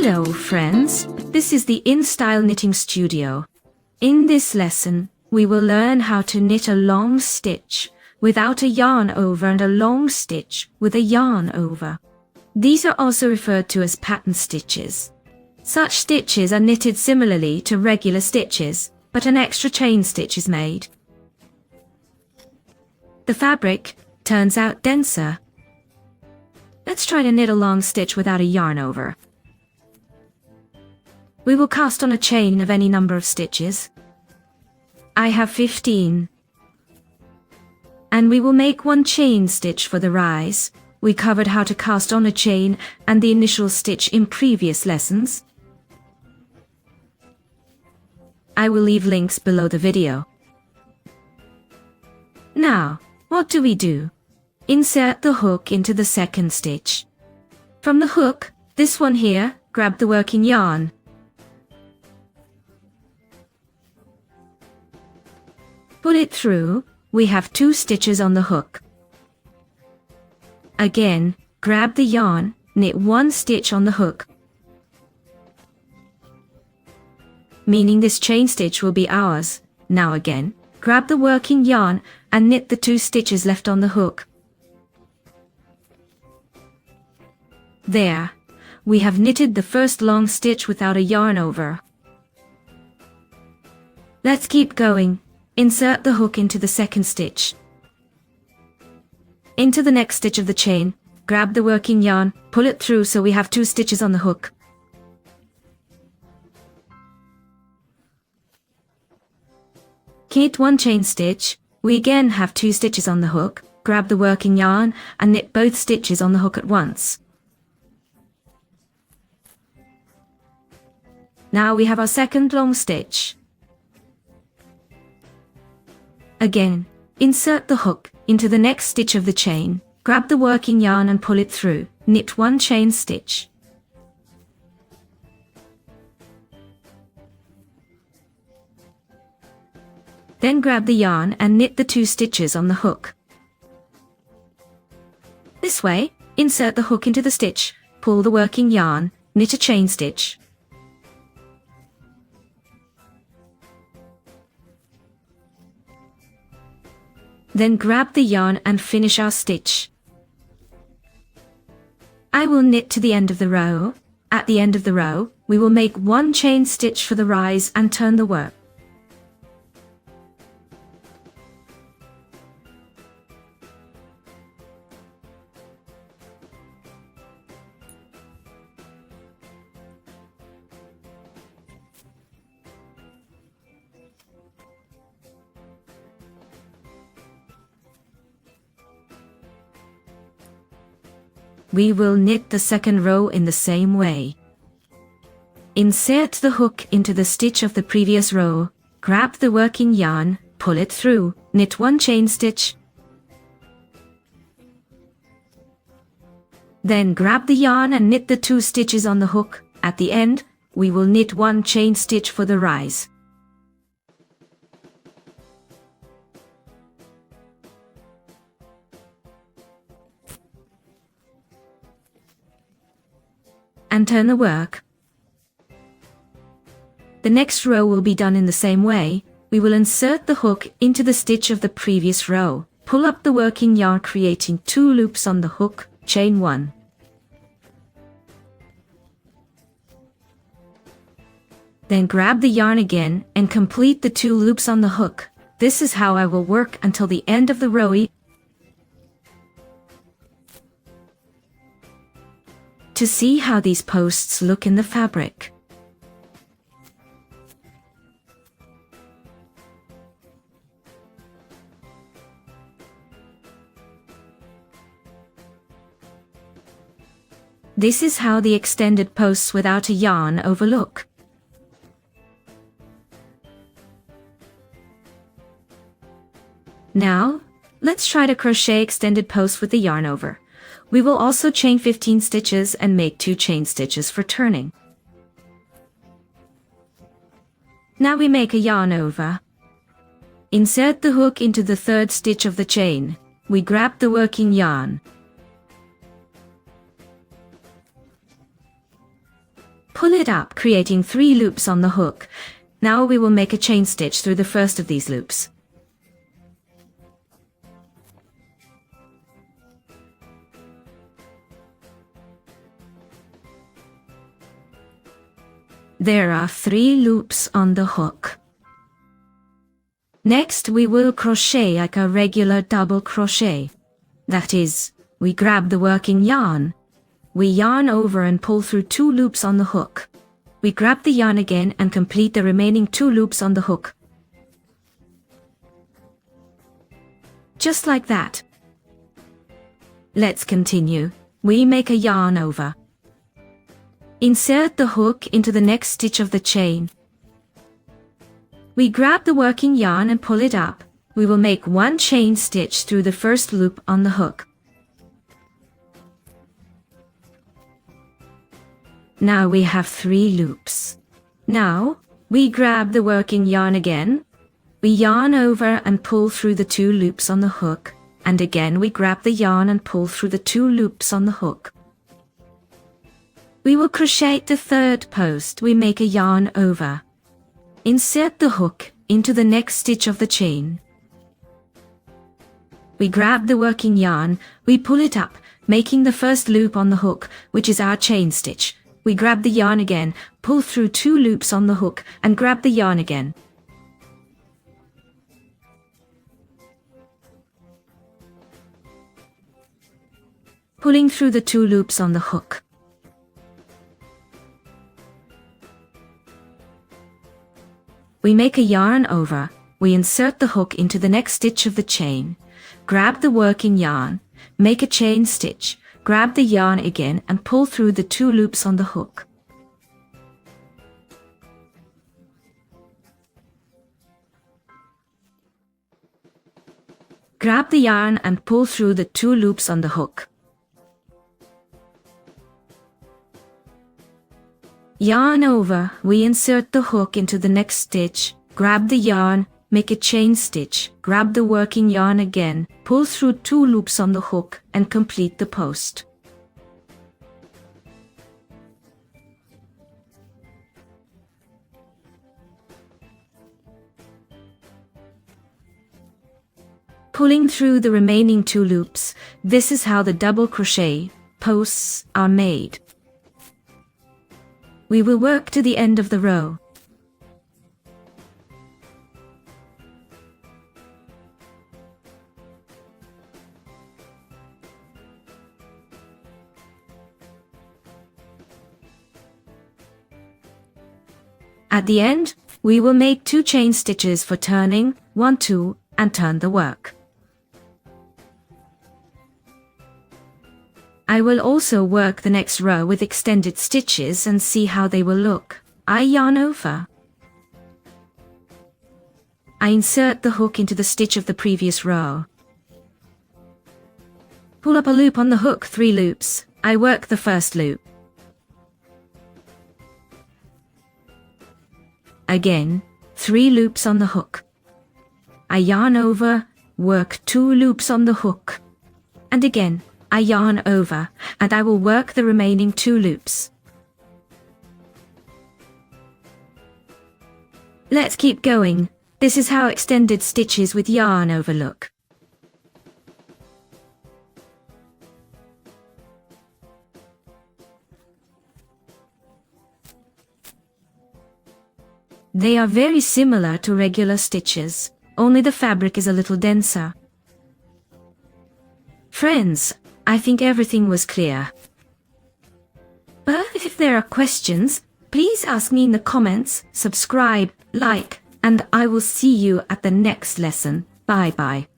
Hello friends, this is the InStyle Knitting Studio. In this lesson, we will learn how to knit a long stitch without a yarn over and a long stitch with a yarn over. These are also referred to as pattern stitches. Such stitches are knitted similarly to regular stitches, but an extra chain stitch is made. The fabric turns out denser. Let's try to knit a long stitch without a yarn over. We will cast on a chain of any number of stitches. I have 15. And we will make one chain stitch for the rise. We covered how to cast on a chain and the initial stitch in previous lessons. I will leave links below the video. Now, what do we do? Insert the hook into the second stitch. From the hook, this one here, grab the working yarn. Pull it through. We have 2 stitches on the hook. Again, grab the yarn, knit 1 stitch on the hook, meaning this chain stitch will be ours. Now again, grab the working yarn and knit the 2 stitches left on the hook. There, we have knitted the first long stitch without a yarn over. Let's keep going. Insert the hook into the second stitch. Into the next stitch of the chain, grab the working yarn, pull it through so we have 2 stitches on the hook. Knit 1 chain stitch. We again have 2 stitches on the hook. Grab the working yarn and knit both stitches on the hook at once. Now we have our second long stitch. Again, insert the hook into the next stitch of the chain, grab the working yarn and pull it through, knit 1 chain stitch. Then grab the yarn and knit the 2 stitches on the hook. This way, insert the hook into the stitch, pull the working yarn, knit a chain stitch. Then grab the yarn and finish our stitch. I will knit to the end of the row. At the end of the row, we will make 1 chain stitch for the rise and turn the work. We will knit the second row in the same way. Insert the hook into the stitch of the previous row, grab the working yarn, pull it through, knit 1 chain stitch. Then grab the yarn and knit the 2 stitches on the hook. At the end, we will knit 1 chain stitch for the rise. And turn the work. The next row will be done in the same way. We will insert the hook into the stitch of the previous row, pull up the working yarn creating 2 loops on the hook, chain 1. Then grab the yarn again and complete the 2 loops on the hook. This is how I will work until the end of the row. To see how these posts look in the fabric. This is how the extended posts without a yarn over look. Now, let's try to crochet extended posts with the yarn over. We will also chain 15 stitches and make 2 chain stitches for turning. Now we make a yarn over. Insert the hook into the 3rd stitch of the chain. We grab the working yarn. pull it up, creating 3 loops on the hook. Now we will make a chain stitch through the first of these loops. There are 3 loops on the hook. Next, we will crochet like a regular double crochet. That is, we grab the working yarn. We yarn over and pull through 2 loops on the hook. We grab the yarn again and complete the remaining 2 loops on the hook. Just like that. Let's continue. We make a yarn over. Insert the hook into the next stitch of the chain. We grab the working yarn and pull it up. We will make 1 chain stitch through the first loop on the hook. Now we have 3 loops. Now, we grab the working yarn again. We yarn over and pull through the 2 loops on the hook. And again we grab the yarn and pull through the 2 loops on the hook. We will crochet the 3rd post. We make a yarn over. Insert the hook into the next stitch of the chain. We grab the working yarn, we pull it up, making the first loop on the hook, which is our chain stitch. We grab the yarn again, pull through 2 loops on the hook, and grab the yarn again. Pulling through the 2 loops on the hook. We make a yarn over, we insert the hook into the next stitch of the chain, grab the working yarn, make a chain stitch, grab the yarn again and pull through the 2 loops on the hook. Grab the yarn and pull through the 2 loops on the hook. Yarn over, we insert the hook into the next stitch, grab the yarn, make a chain stitch, grab the working yarn again, pull through 2 loops on the hook and complete the post. Pulling through the remaining 2 loops, this is how the double crochet posts are made. We will work to the end of the row. At the end, we will make 2 chain stitches for turning, 1, 2, and turn the work. I will also work the next row with extended stitches and see how they will look. I yarn over. I insert the hook into the stitch of the previous row. Pull up a loop on the hook, 3 loops. I work the first loop. Again, 3 loops on the hook. I yarn over, work 2 loops on the hook. And again, I yarn over, and I will work the remaining 2 loops. Let's keep going. This is how extended stitches with yarn over look. They are very similar to regular stitches, only the fabric is a little denser. Friends, I think everything was clear. But if there are questions, please ask me in the comments, subscribe, like, and I will see you at the next lesson. Bye bye.